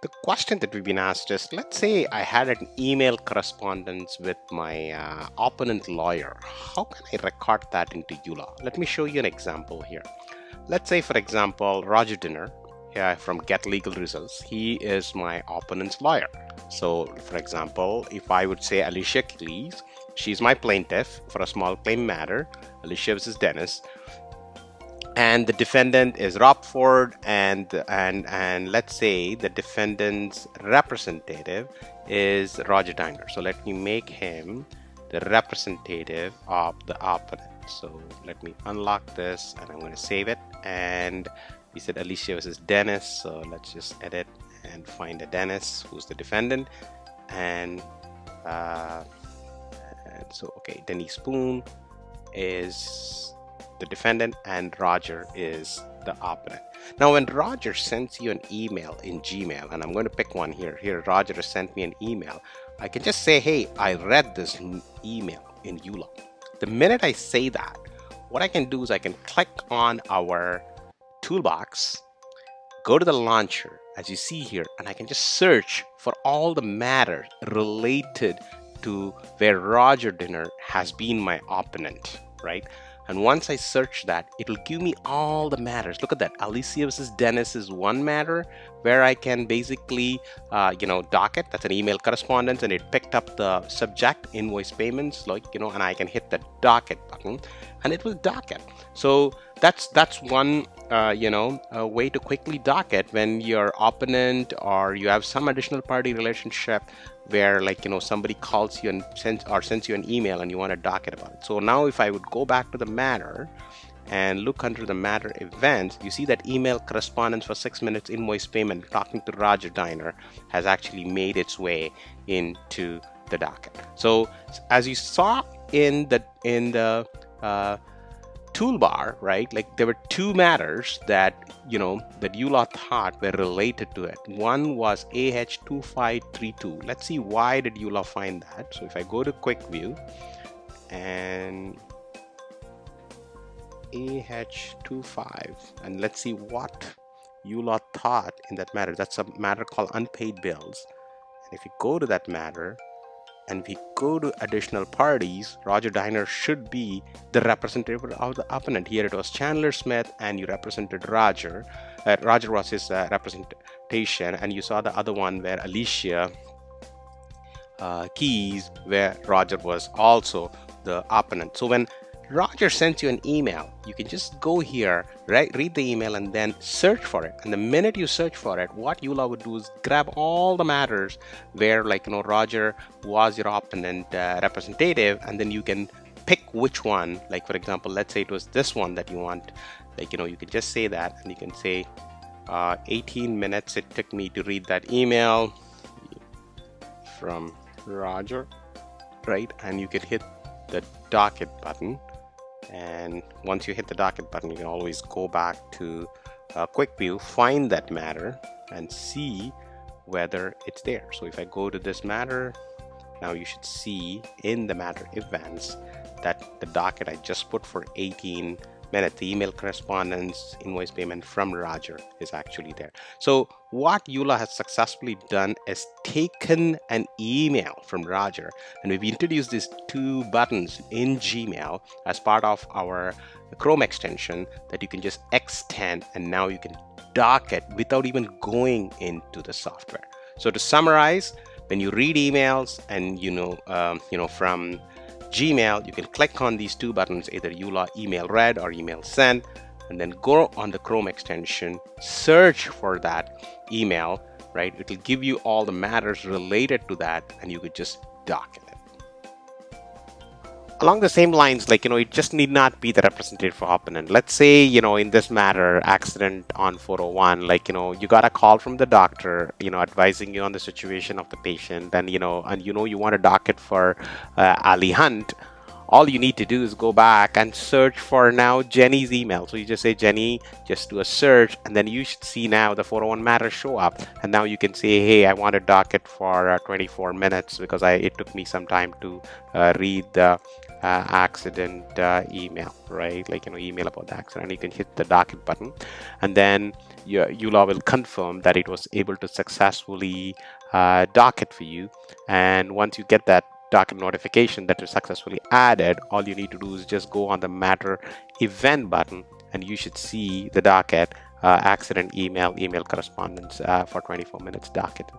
the question that we've been asked is, let's say I had an email correspondence with my opponent lawyer. How can I record that into EULA? Let me show you an example here. Let's say, for example, Roger Dinner from Get Legal Results. He is my opponent's lawyer. So, for example, if I would say Alicia Keys, she's my plaintiff for a small claim matter. Alicia versus Dennis. And the defendant is Rob Ford, and let's say the defendant's representative is Roger Diner. So let me make him the representative of the opponent. So let me unlock this, and I'm going to save it. And we said Alicia versus Dennis, so let's just edit and find a Dennis who's the defendant. And so okay, Denny Spoon is the defendant and Roger is the opponent. Now when Roger sends you an email in Gmail, and I'm going to pick one here, Roger has sent me an email, I can just say, hey, I read this email in EULA. The minute I say that, what I can do is I can click on our toolbox, go to the launcher as you see here, and I can just search for all the matters related to where Roger Dinner has been my opponent, right? And once I search that, it'll give me all the matters. Look at that. Alicia versus Dennis is one matter where I can basically, docket. That's an email correspondence, and it picked up the subject, invoice payments, and I can hit the docket button, and it will docket. So that's one, a way to quickly docket when your opponent or you have some additional party relationship where somebody calls you and sends you an email and you want to docket about it. So now if I would go back to the matter and look under the matter events, you see that email correspondence for 6 minutes invoice payment talking to Roger Diner has actually made its way into the docket. So as you saw in the toolbar, right? There were two matters that that EULA thought were related to it. One was AH2532. Let's see, why did EULA find that? So if I go to quick view and AH25, and let's see what EULA thought in that matter. That's a matter called unpaid bills. And if you go to that matter, and if we go to additional parties, Roger Diner should be the representative of the opponent. Here it was Chandler Smith, and you represented Roger. Roger was his representation, and you saw the other one where Alicia Keys, where Roger was also the opponent. So when Roger sends you an email, you can just go here, right, read the email, and then search for it. And the minute you search for it, what EULA would do is grab all the matters where Roger was your opponent representative, and then you can pick which one. Like, for example, let's say it was this one that you want. You can just say that, and you can say 18 minutes it took me to read that email from Roger, right? And you can hit the docket button. And once you hit the docket button, you can always go back to quick view, find that matter, and see whether it's there. So if I go to this matter, now you should see in the matter events that the docket I just put for 18 minutes, the email correspondence, invoice payment from Roger is actually there. So what EULA has successfully done is taken an email from Roger, and we've introduced these two buttons in Gmail as part of our Chrome extension that you can just extend, and now you can docket without even going into the software. So to summarize, when you read emails and from Gmail, you can click on these two buttons, either EULA email read or email send, and then go on the Chrome extension, search for that email, right? It will give you all the matters related to that, and you could just docket it. Along the same lines, it just need not be the representative for opponent. Let's say, in this matter, accident on 401, you got a call from the doctor, advising you on the situation of the patient, and, you want a docket for Ali Hunt. all you need to do is go back and search for now Jenny's email. So you just say Jenny, just do a search, and then you should see now the 401 matter show up. And now you can say, hey, I want a docket for 24 minutes because it took me some time to read the accident email, right? Like, email about the accident. You can hit the docket button, and then EULA will confirm that it was able to successfully docket for you. And once you get that docket notification that is successfully added, all you need to do is just go on the matter event button, and you should see the docket accident email correspondence for 24 minutes docket.